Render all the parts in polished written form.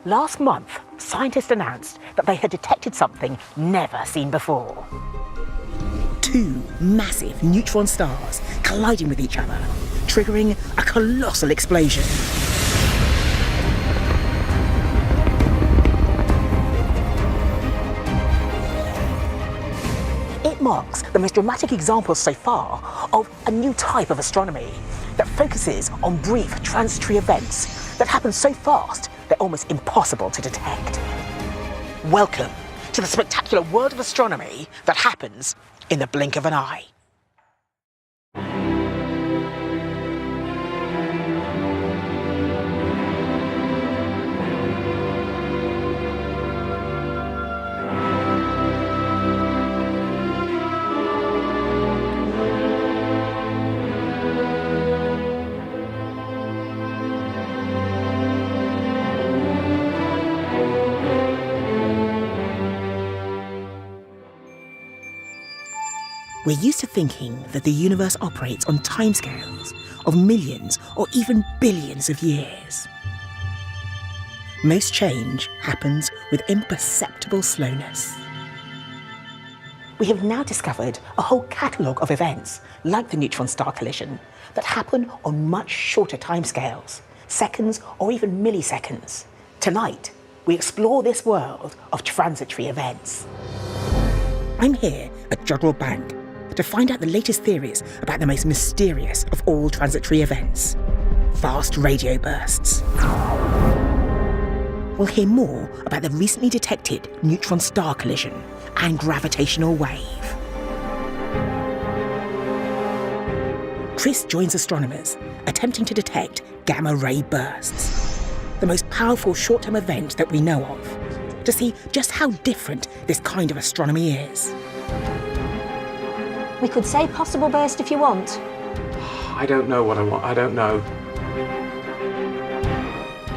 Last month, scientists announced that they had detected something never seen before. Two massive neutron stars colliding with each other, triggering a colossal explosion. It marks the most dramatic example so far of a new type of astronomy that focuses on brief transitory events that happen so fast they're almost impossible to detect. Welcome to the spectacular world of astronomy that happens in the blink of an eye. We're used to thinking that the universe operates on timescales of millions or even billions of years. Most change happens with imperceptible slowness. We have now discovered a whole catalogue of events, like the neutron star collision, that happen on much shorter timescales, seconds or even milliseconds. Tonight, we explore this world of transitory events. I'm here at Jodrell Bank to find out the latest theories about the most mysterious of all transitory events, fast radio bursts. We'll hear more about the recently detected neutron star collision and gravitational wave. Chris joins astronomers attempting to detect gamma ray bursts, the most powerful short-term event that we know of, to see just how different this kind of astronomy is. We could say possible burst if you want. I don't know what I want. I don't know.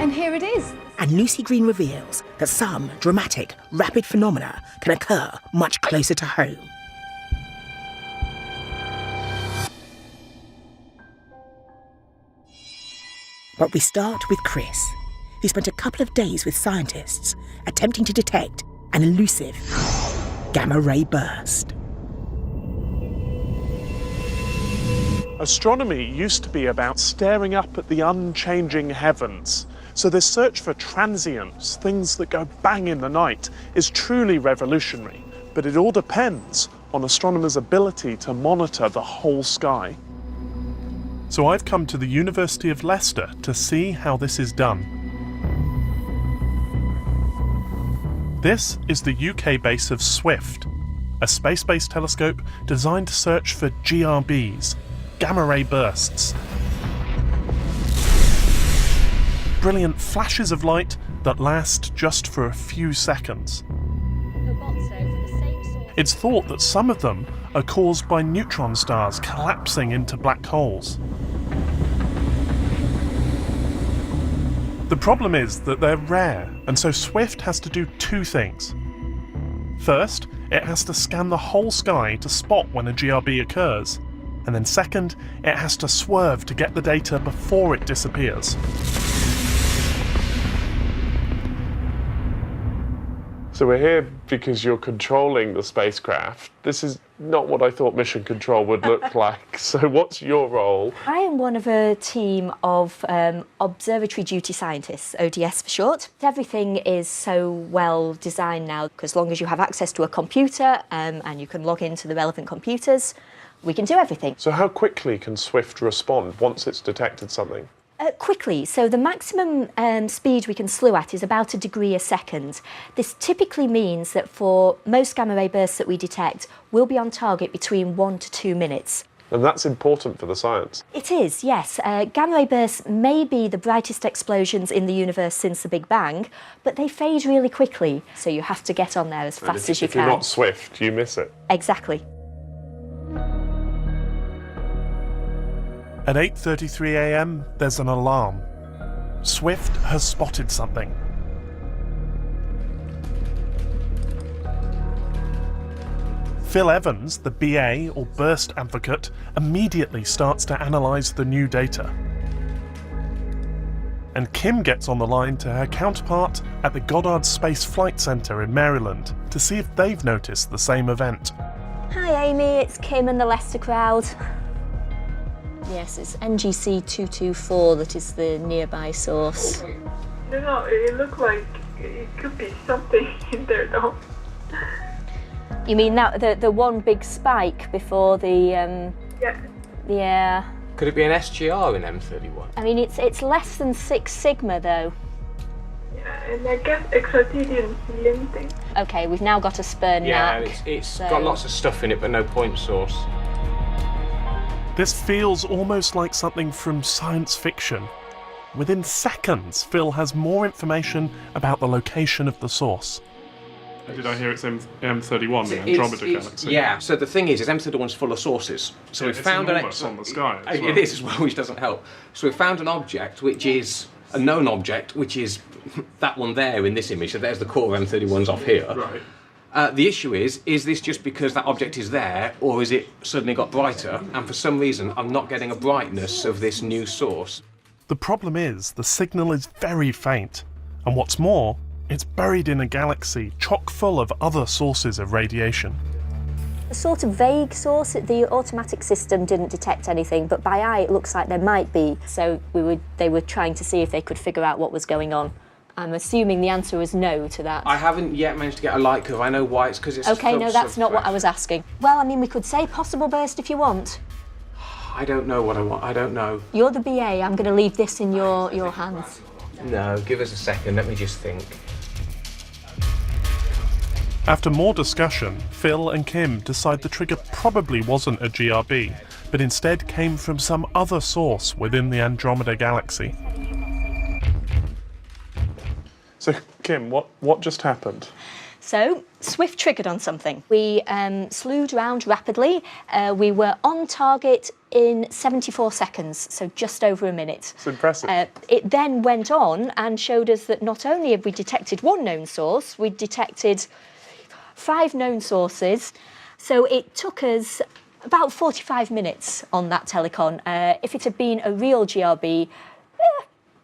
And here it is. And Lucy Green reveals that some dramatic, rapid phenomena can occur much closer to home. But we start with Chris, who spent a couple of days with scientists attempting to detect an elusive gamma ray burst. Astronomy used to be about staring up at the unchanging heavens. So this search for transients, things that go bang in the night, is truly revolutionary. But it all depends on astronomers' ability to monitor the whole sky. So I've come to the University of Leicester to see how this is done. This is the UK base of SWIFT, a space-based telescope designed to search for GRBs, gamma ray bursts. Brilliant flashes of light that last just for a few seconds. It's thought that some of them are caused by neutron stars collapsing into black holes. The problem is that they're rare, and so SWIFT has to do two things. First, it has to scan the whole sky to spot when a GRB occurs, and then second, it has to swerve to get the data before it disappears. So we're here because you're controlling the spacecraft. This is not what I thought mission control would look like. So what's your role? I am one of a team of observatory duty scientists, ODS for short. Everything is so well designed now, because as long as you have access to a computer and you can log into the relevant computers, we can do everything. So how quickly can SWIFT respond once it's detected something? Quickly. So the maximum speed we can slew at is about 1 degree a second. This typically means that for most gamma ray bursts that we detect, we'll be on target between 1 to 2 minutes. And that's important for the science. It is, yes. Gamma ray bursts may be the brightest explosions in the universe since the Big Bang, but they fade really quickly, so you have to get on there as fast as you can. If you're not swift, you miss it. Exactly. At 8:33 a.m, there's an alarm. SWIFT has spotted something. Phil Evans, the BA, or burst advocate, immediately starts to analyse the new data. and Kim gets on the line to her counterpart at the Goddard Space Flight Center in Maryland to see if they've noticed the same event. Hi Amy, it's Kim and the Leicester crowd. Yes, it's NGC 224 that is the nearby source. No, it looked like it could be something in there though. You mean that the one big spike before the Yeah. Yeah. Could it be an SGR in M31? I mean, it's less than 6 sigma though. Yeah, and I guess XRT didn't see anything. Okay, we've now got a spur Yeah, NAC. it's got lots of stuff in it, but no point source. This feels almost like something from science fiction. Within seconds, Phil has more information about the location of the source. Did I hear it's M31, the Andromeda Galaxy? Yeah, so the thing is M31's full of sources. So we've found an enormous on the sky as well. It is as well, which doesn't help. So we've found an object which is a known object, which is that one there in this image. So there's the core of M31's off here. Right. The issue is this just because that object is there, or is it suddenly got brighter? And for some reason, I'm not getting a brightness of this new source. The problem is the signal is very faint, and what's more, it's buried in a galaxy chock full of other sources of radiation. A sort of vague source. The automatic system didn't detect anything, but by eye it looks like there might be. So they were trying to see if they could figure out what was going on. I'm assuming the answer was no to that. I haven't yet managed to get a light curve. I know why. It's because it's Okay, no, that's not what I was. was asking. Well, I mean, we could say possible burst if you want. I don't know what I want. I don't know. You're the BA. I'm going to leave this in your hands. No, give us a second. Let me just think. After more discussion, Phil and Kim decide the trigger probably wasn't a GRB, but instead came from some other source within the Andromeda Galaxy. So, Kim, what just happened? So, Swift triggered on something. We slewed round rapidly. We were on target in 74 seconds, so just over a minute. It's impressive. It then went on and showed us that not only have we detected one known source, we detected 5 known sources. So it took us about 45 minutes on that telecon. If it had been a real GRB,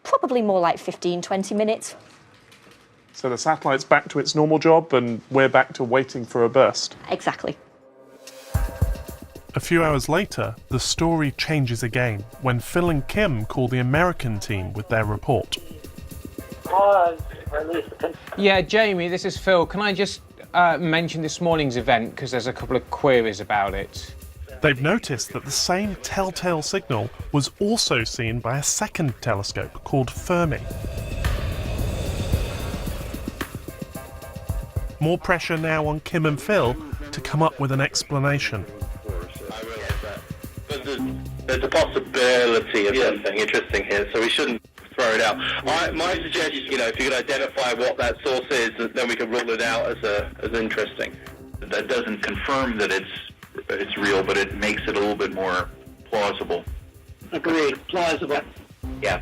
probably more like 15, 20 minutes. So the satellite's back to its normal job and we're back to waiting for a burst. Exactly. A few hours later, the story changes again when Phil and Kim call the American team with their report. Yeah, Jamie, this is Phil. Can I just mention this morning's event because there's a couple of queries about it? They've noticed that the same telltale signal was also seen by a second telescope called Fermi. More pressure now on Kim and Phil to come up with an explanation. I realise that. But there's a possibility of something interesting here, so we shouldn't throw it out. My suggestion, if you could identify what that source is, then we can rule it out as interesting. That doesn't confirm that it's real, but it makes it a little bit more plausible. Agreed. Plausible. Yeah.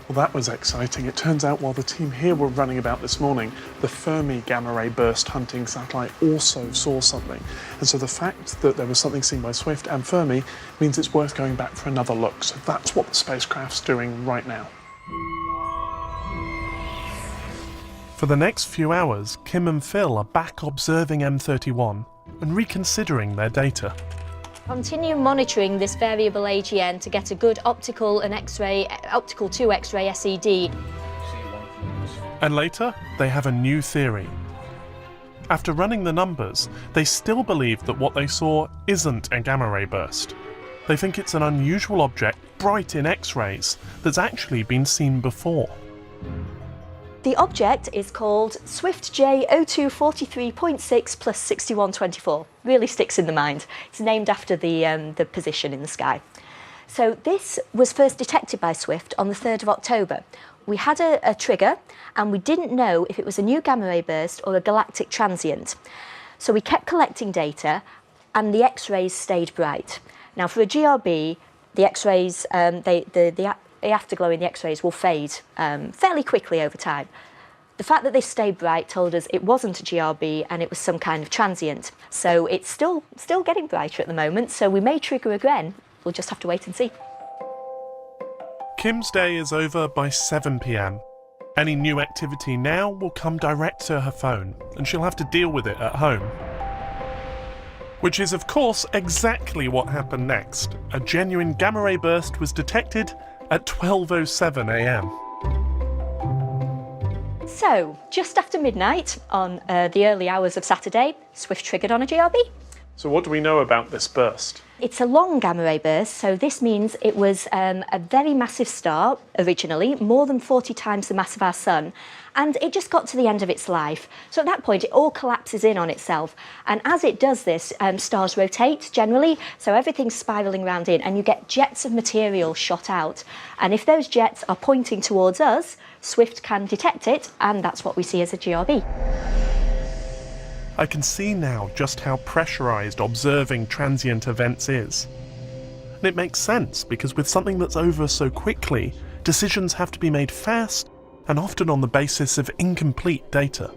Well, that was exciting. It turns out while the team here were running about this morning, the Fermi gamma ray burst hunting satellite also saw something. And so the fact that there was something seen by Swift and Fermi means it's worth going back for another look. So that's what the spacecraft's doing right now. For the next few hours, Kim and Phil are back observing M31 and reconsidering their data. Continue monitoring this variable AGN to get a good optical to X-ray SED. And later, they have a new theory. After running the numbers, they still believe that what they saw isn't a gamma ray burst. They think it's an unusual object, bright in X-rays, that's actually been seen before. The object is called Swift J0243.6 plus 6124. Really sticks in the mind. It's named after the position in the sky. So this was first detected by Swift on the 3rd of October. We had a trigger and we didn't know if it was a new gamma ray burst or a galactic transient. So we kept collecting data and the X-rays stayed bright. Now for a GRB, the X-rays, the afterglow in the X-rays will fade fairly quickly over time. The fact that they stayed bright told us it wasn't a GRB and it was some kind of transient. So it's still getting brighter at the moment, so we may trigger again. We'll just have to wait and see. Kim's day is over by 7 p.m. Any new activity now will come direct to her phone, and she'll have to deal with it at home. Which is, of course, exactly what happened next. A genuine gamma ray burst was detected at 12:07 a.m. So, just after midnight on the early hours of Saturday, Swift triggered on a GRB. So what do we know about this burst? It's a long gamma ray burst, so this means it was a very massive star originally, more than 40 times the mass of our sun, and it just got to the end of its life. So at that point, it all collapses in on itself, and as it does this, stars rotate generally, so everything's spiralling around in, and you get jets of material shot out. And if those jets are pointing towards us, Swift can detect it, and that's what we see as a GRB. I can see now just how pressurized observing transient events is. And it makes sense, because with something that's over so quickly, decisions have to be made fast and often on the basis of incomplete data.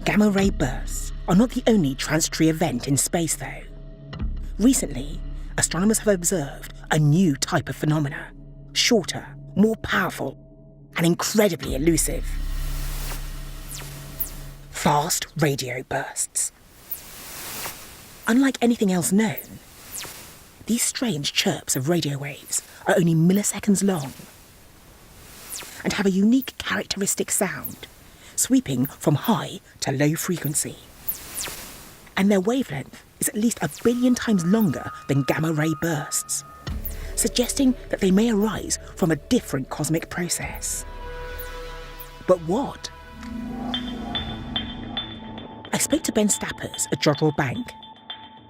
Gamma ray bursts are not the only transitory event in space, though. Recently, astronomers have observed a new type of phenomena, shorter, more powerful, and incredibly elusive. Fast radio bursts. Unlike anything else known, these strange chirps of radio waves are only milliseconds long and have a unique characteristic sound, sweeping from high to low frequency. And their wavelength is at least 1 billion times longer than gamma ray bursts, suggesting that they may arise from a different cosmic process. But what? I spoke to Ben Stappers at Jodrell Bank,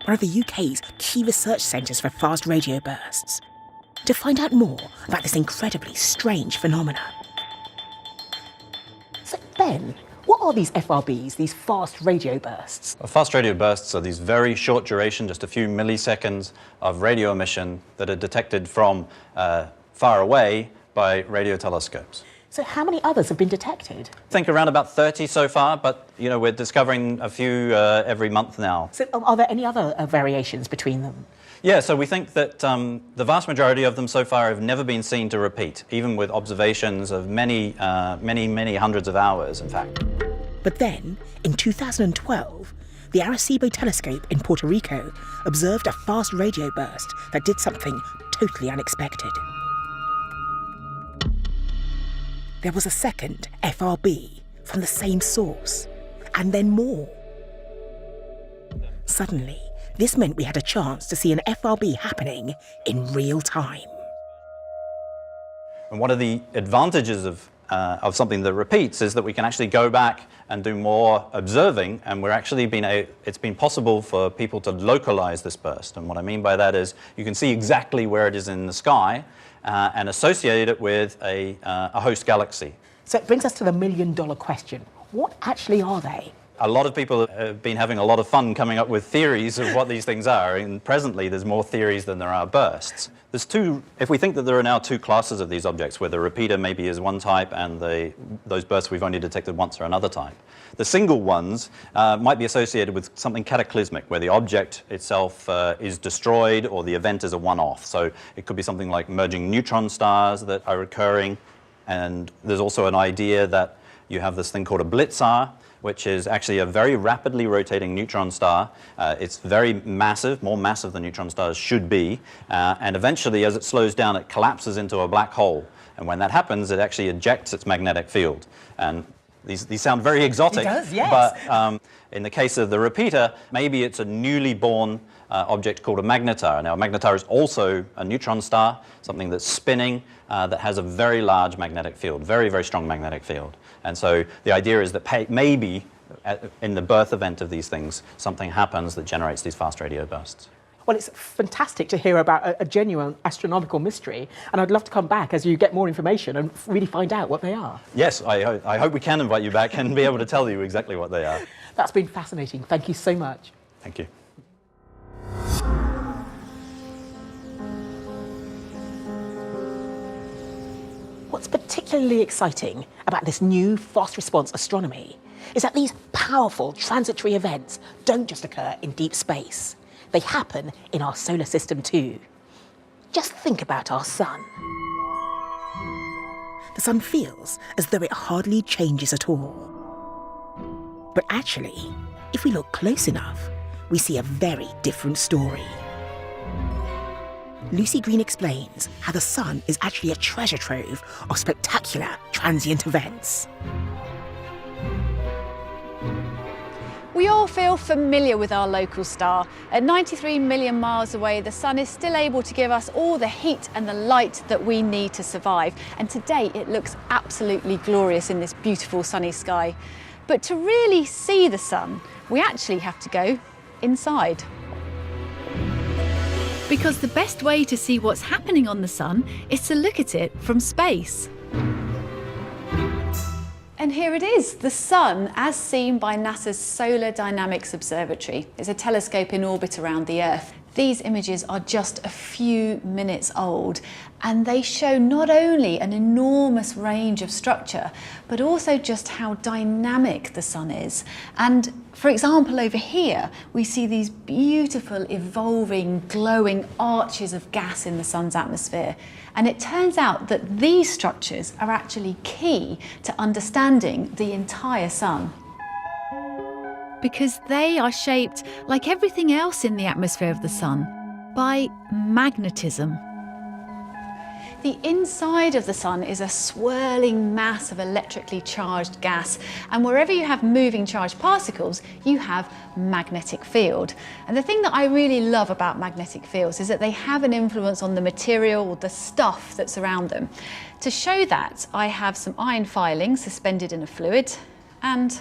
one of the UK's key research centres for fast radio bursts, to find out more about this incredibly strange phenomena. So, Ben, what are these FRBs, these fast radio bursts? Well, fast radio bursts are these very short duration, just a few milliseconds of radio emission that are detected from far away by radio telescopes. So how many others have been detected? I think around about 30 so far, but we're discovering a few every month now. So are there any other variations between them? Yeah, so we think that the vast majority of them so far have never been seen to repeat, even with observations of many hundreds of hours, in fact. But then, in 2012, the Arecibo telescope in Puerto Rico observed a fast radio burst that did something totally unexpected. There was a second FRB from the same source, and then more. Suddenly, this meant we had a chance to see an FRB happening in real time. And one of the advantages of something that repeats is that we can actually go back and do more observing, and it's been possible for people to localize this burst. And what I mean by that is you can see exactly where it is in the sky and associate it with a host galaxy. So it brings us to the million-dollar question. What actually are they? A lot of people have been having a lot of fun coming up with theories of what these things are, and presently there's more theories than there are bursts. If we think that there are now two classes of these objects, where the repeater maybe is one type and those bursts we've only detected once are another type, the single ones might be associated with something cataclysmic, where the object itself is destroyed or the event is a one-off. So it could be something like merging neutron stars that are occurring, and there's also an idea that you have this thing called a blitzar, which is actually a very rapidly rotating neutron star. It's very massive, more massive than neutron stars should be, and eventually, as it slows down, it collapses into a black hole. And when that happens, it actually ejects its magnetic field. And these sound very exotic. It does, yes. But in the case of the repeater, maybe it's a newly born object called a magnetar. Now, a magnetar is also a neutron star, something that's spinning, that has a very large magnetic field, very, very strong magnetic field. And so the idea is that maybe in the birth event of these things, something happens that generates these fast radio bursts. Well, it's fantastic to hear about a genuine astronomical mystery, and I'd love to come back as you get more information and really find out what they are. Yes, I hope we can invite you back and be able to tell you exactly what they are. That's been fascinating. Thank you so much. Thank you. What's particularly exciting about this new fast response astronomy is that these powerful transitory events don't just occur in deep space. They happen in our solar system too. Just think about our sun. The sun feels as though it hardly changes at all. But actually, if we look close enough, we see a very different story. Lucy Green explains how the sun is actually a treasure trove of spectacular transient events. We all feel familiar with our local star. At 93 million miles away, the sun is still able to give us all the heat and the light that we need to survive. And today it looks absolutely glorious in this beautiful sunny sky. But to really see the sun, we actually have to go inside. Because the best way to see what's happening on the sun is to look at it from space. And here it is, the sun as seen by NASA's Solar Dynamics Observatory. It's a telescope in orbit around the Earth. These images are just a few minutes old, and they show not only an enormous range of structure, but also just how dynamic the sun is. And for example, over here, we see these beautiful, evolving, glowing arches of gas in the sun's atmosphere. And it turns out that these structures are actually key to understanding the entire sun. Because they are shaped, like everything else in the atmosphere of the sun, by magnetism. The inside of the sun is a swirling mass of electrically charged gas, and wherever you have moving charged particles, you have magnetic field. And the thing that I really love about magnetic fields is that they have an influence on the material or the stuff that's around them. To show that, I have some iron filings suspended in a fluid and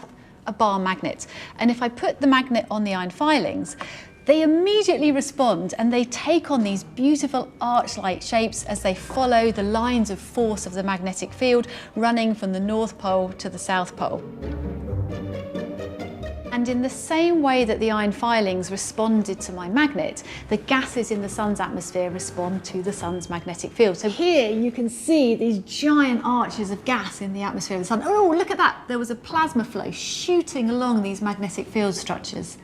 a bar magnet. And if I put the magnet on the iron filings, they immediately respond and they take on these beautiful arch-like shapes as they follow the lines of force of the magnetic field running from the North Pole to the South Pole. And in the same way that the iron filings responded to my magnet, the gases in the sun's atmosphere respond to the sun's magnetic field. So here you can see these giant arches of gas in the atmosphere of the sun. Oh, look at that. There was a plasma flow shooting along these magnetic field structures.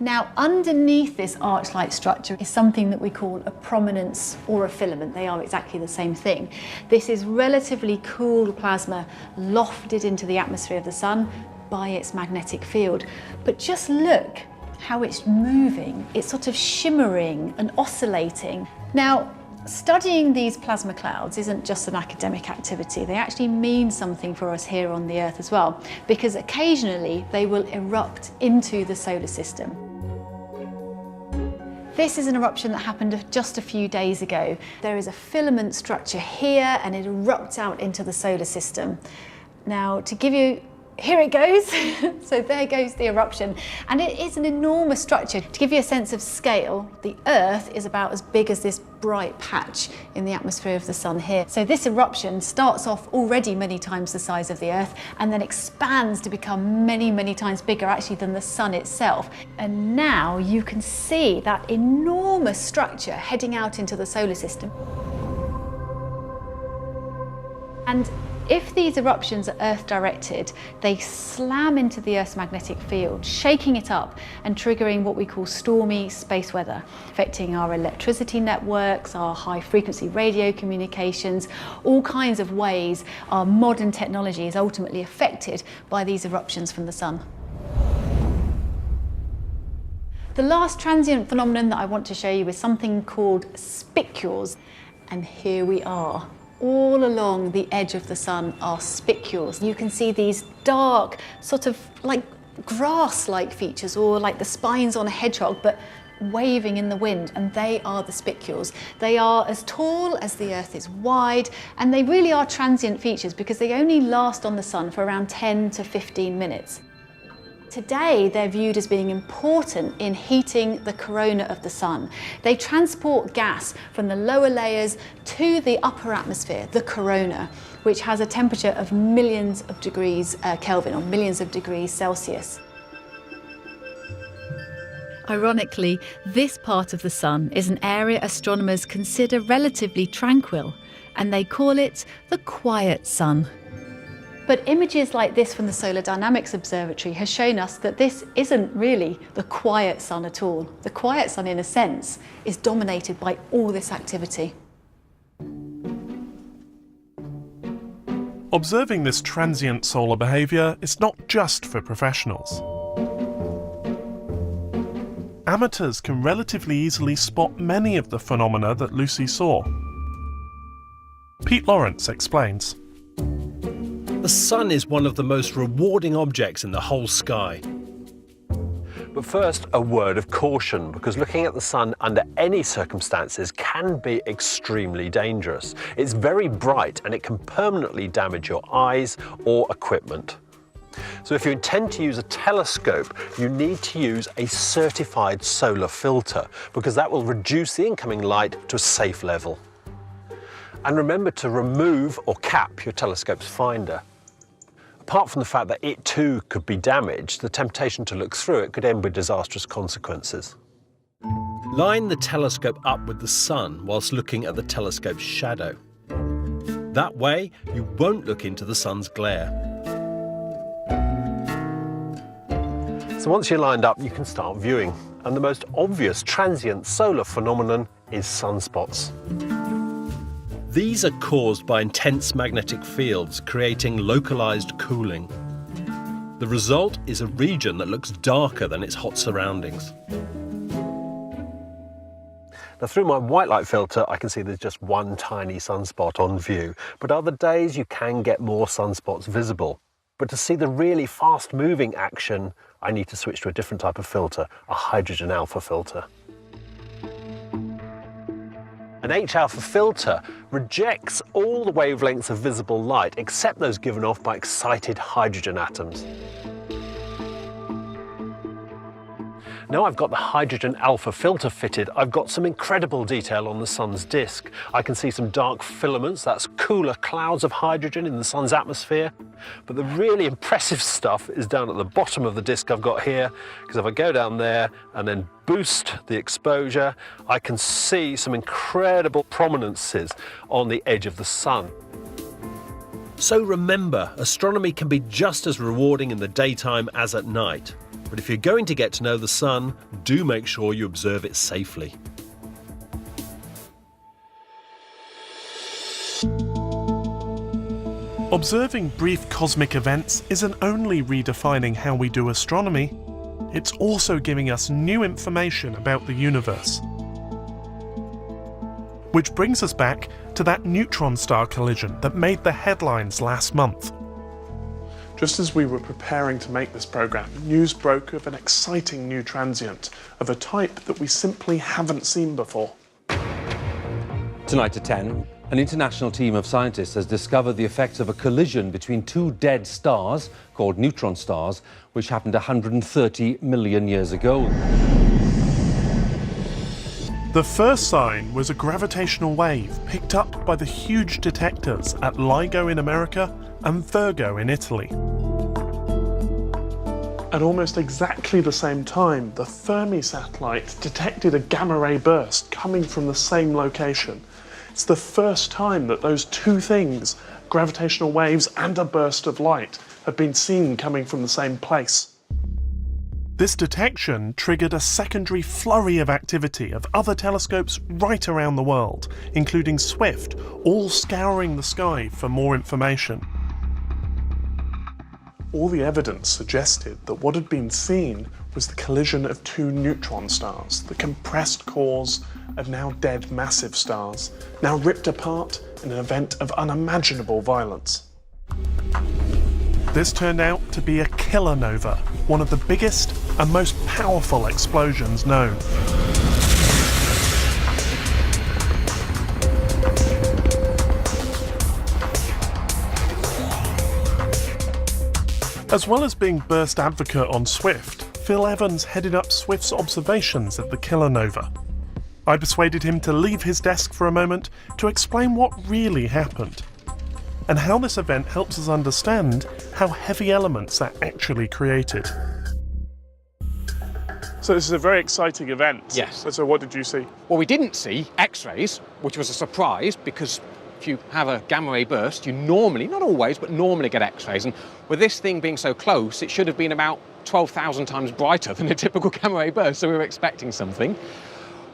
Now, underneath this arch-like structure is something that we call a prominence or a filament. They are exactly the same thing. This is relatively cool plasma lofted into the atmosphere of the sun by its magnetic field. But just look how it's moving. It's sort of shimmering and oscillating. Now, studying these plasma clouds isn't just an academic activity. They actually mean something for us here on the Earth as well, because occasionally they will erupt into the solar system. This is an eruption that happened just a few days ago. There is a filament structure here and it erupts out into the solar system. Now, to give you, here it goes. So there goes the eruption. And it is an enormous structure. To give you a sense of scale, the Earth is about as big as this bright patch in the atmosphere of the sun here. So this eruption starts off already many times the size of the Earth and then expands to become many, many times bigger actually than the sun itself. And now you can see that enormous structure heading out into the solar system. And if these eruptions are Earth-directed, they slam into the Earth's magnetic field, shaking it up and triggering what we call stormy space weather, affecting our electricity networks, our high-frequency radio communications, all kinds of ways our modern technology is ultimately affected by these eruptions from the sun. The last transient phenomenon that I want to show you is something called spicules, and here we are. All along the edge of the sun are spicules. You can see these dark, sort of like grass-like features, or like the spines on a hedgehog, but waving in the wind, and they are the spicules. They are as tall as the Earth is wide, and they really are transient features because they only last on the sun for around 10 to 15 minutes. Today, they're viewed as being important in heating the corona of the sun. They transport gas from the lower layers to the upper atmosphere, the corona, which has a temperature of millions of degrees Kelvin, or millions of degrees Celsius. Ironically, this part of the sun is an area astronomers consider relatively tranquil, and they call it the quiet sun. But images like this from the Solar Dynamics Observatory has shown us that this isn't really the quiet sun at all. The quiet sun, in a sense, is dominated by all this activity. Observing this transient solar behaviour is not just for professionals. Amateurs can relatively easily spot many of the phenomena that Lucy saw. Pete Lawrence explains. The sun is one of the most rewarding objects in the whole sky. But first, a word of caution, because looking at the sun under any circumstances can be extremely dangerous. It's very bright and it can permanently damage your eyes or equipment. So if you intend to use a telescope, you need to use a certified solar filter, because that will reduce the incoming light to a safe level. And remember to remove or cap your telescope's finder. Apart from the fact that it too could be damaged, the temptation to look through it could end with disastrous consequences. Line the telescope up with the sun whilst looking at the telescope's shadow. That way, you won't look into the sun's glare. So once you're lined up, you can start viewing. And the most obvious transient solar phenomenon is sunspots. These are caused by intense magnetic fields, creating localized cooling. The result is a region that looks darker than its hot surroundings. Now, through my white light filter, I can see there's just one tiny sunspot on view, but other days you can get more sunspots visible. But to see the really fast-moving action, I need to switch to a different type of filter, a hydrogen alpha filter. An H-alpha filter rejects all the wavelengths of visible light except those given off by excited hydrogen atoms. Now I've got the hydrogen alpha filter fitted, I've got some incredible detail on the sun's disk. I can see some dark filaments, that's cooler clouds of hydrogen in the sun's atmosphere. But the really impressive stuff is down at the bottom of the disk I've got here, because if I go down there and then boost the exposure, I can see some incredible prominences on the edge of the sun. So remember, astronomy can be just as rewarding in the daytime as at night. But if you're going to get to know the sun, do make sure you observe it safely. Observing brief cosmic events isn't only redefining how we do astronomy, it's also giving us new information about the universe. Which brings us back to that neutron star collision that made the headlines last month. Just as we were preparing to make this programme, news broke of an exciting new transient of a type that we simply haven't seen before. Tonight at 10, an international team of scientists has discovered the effects of a collision between two dead stars, called neutron stars, which happened 130 million years ago. The first sign was a gravitational wave picked up by the huge detectors at LIGO in America and Virgo in Italy. At almost exactly the same time, the Fermi satellite detected a gamma-ray burst coming from the same location. It's the first time that those two things, gravitational waves and a burst of light, have been seen coming from the same place. This detection triggered a secondary flurry of activity of other telescopes right around the world, including SWIFT, all scouring the sky for more information. All the evidence suggested that what had been seen was the collision of two neutron stars, the compressed cores of now dead massive stars, now ripped apart in an event of unimaginable violence. This turned out to be a killer nova, one of the biggest and most powerful explosions known. As well as being burst advocate on SWIFT, Phil Evans headed up SWIFT's observations at the killer nova. I persuaded him to leave his desk for a moment to explain what really happened, and how this event helps us understand how heavy elements are actually created. So this is a very exciting event. Yes. So what did you see? Well, we didn't see X-rays, which was a surprise because if you have a gamma ray burst, you normally, not always, but normally get X-rays. And with this thing being so close, it should have been about 12,000 times brighter than a typical gamma ray burst, so we were expecting something.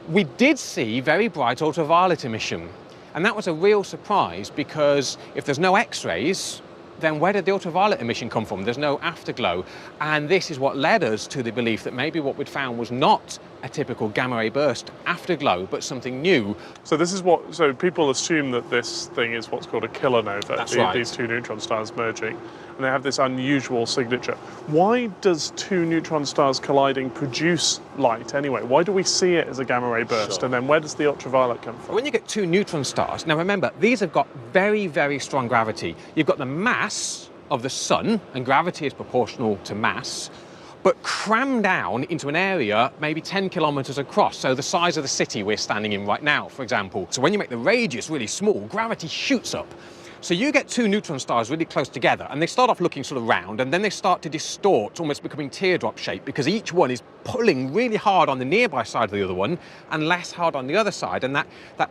We did see very bright ultraviolet emission, and that was a real surprise because if there's no X-rays, then where did the ultraviolet emission come from? There's no afterglow. And this is what led us to the belief that maybe what we'd found was not a typical gamma ray burst afterglow, but something new. So so people assume that this thing is what's called a kilonova. That's right. These two neutron stars merging, and they have this unusual signature. Why does two neutron stars colliding produce light anyway? Why do we see it as a gamma ray burst? Sure. And then where does the ultraviolet come from? When you get two neutron stars, now remember, these have got very, very strong gravity. You've got the mass of the sun, and gravity is proportional to mass, but crammed down into an area maybe 10 kilometers across, so the size of the city we're standing in right now, for example. So when you make the radius really small, gravity shoots up. So you get two neutron stars really close together, and they start off looking sort of round, and then they start to distort, almost becoming teardrop shaped, because each one is pulling really hard on the nearby side of the other one and less hard on the other side, and that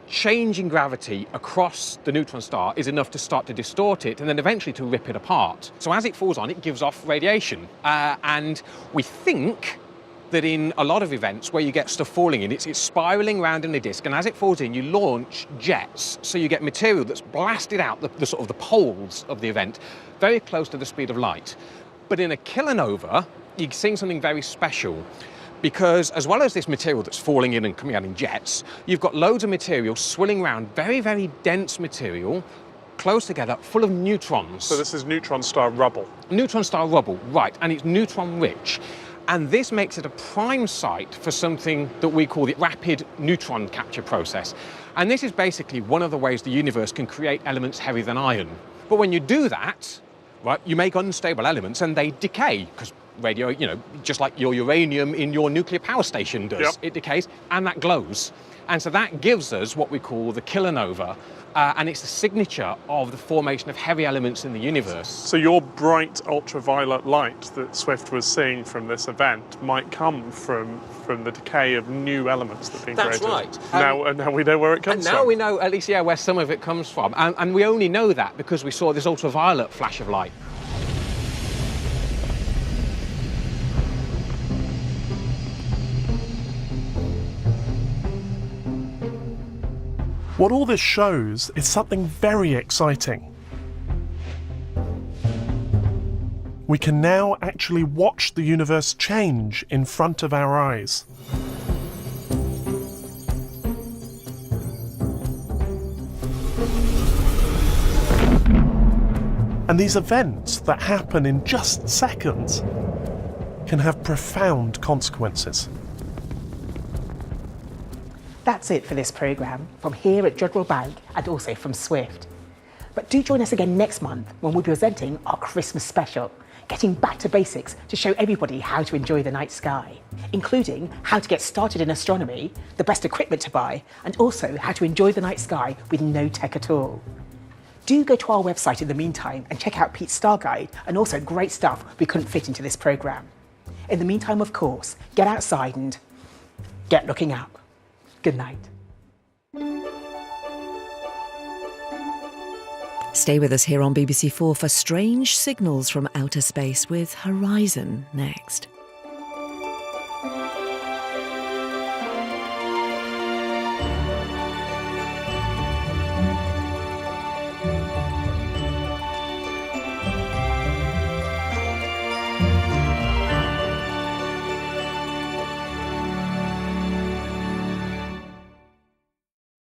change in gravity across the neutron star is enough to start to distort it and then eventually to rip it apart. So as it falls on, it gives off radiation, and we think that in a lot of events where you get stuff falling in, it's spiraling around in the disk, and as it falls in, you launch jets, so you get material that's blasted out the sort of the poles of the event very close to the speed of light. But in a kilonova, you're seeing something very special, because as well as this material that's falling in and coming out in jets, you've got loads of material swirling around, very, very dense material, close together, full of neutrons. So this is neutron star rubble. Neutron star rubble, right, and it's neutron rich. And this makes it a prime site for something that we call the rapid neutron capture process. And this is basically one of the ways the universe can create elements heavier than iron. But when you do that, right, you make unstable elements and they decay, because radio, just like your uranium in your nuclear power station does, yep. It decays and that glows. And so that gives us what we call the kilonova, and it's the signature of the formation of heavy elements in the universe. So your bright ultraviolet light that Swift was seeing from this event might come from the decay of new elements that have been created. That's right. Now we know where it comes from. And now we know, at least, where some of it comes from. And we only know that because we saw this ultraviolet flash of light. What all this shows is something very exciting. We can now actually watch the universe change in front of our eyes. And these events that happen in just seconds can have profound consequences. That's it for this programme, from here at Jodrell Bank and also from Swift. But do join us again next month when we'll be presenting our Christmas special, getting back to basics to show everybody how to enjoy the night sky, including how to get started in astronomy, the best equipment to buy, and also how to enjoy the night sky with no tech at all. Do go to our website in the meantime and check out Pete's Star Guide and also great stuff we couldn't fit into this programme. In the meantime, of course, get outside and get looking up. Good night. Stay with us here on BBC4 for strange signals from outer space with Horizon next.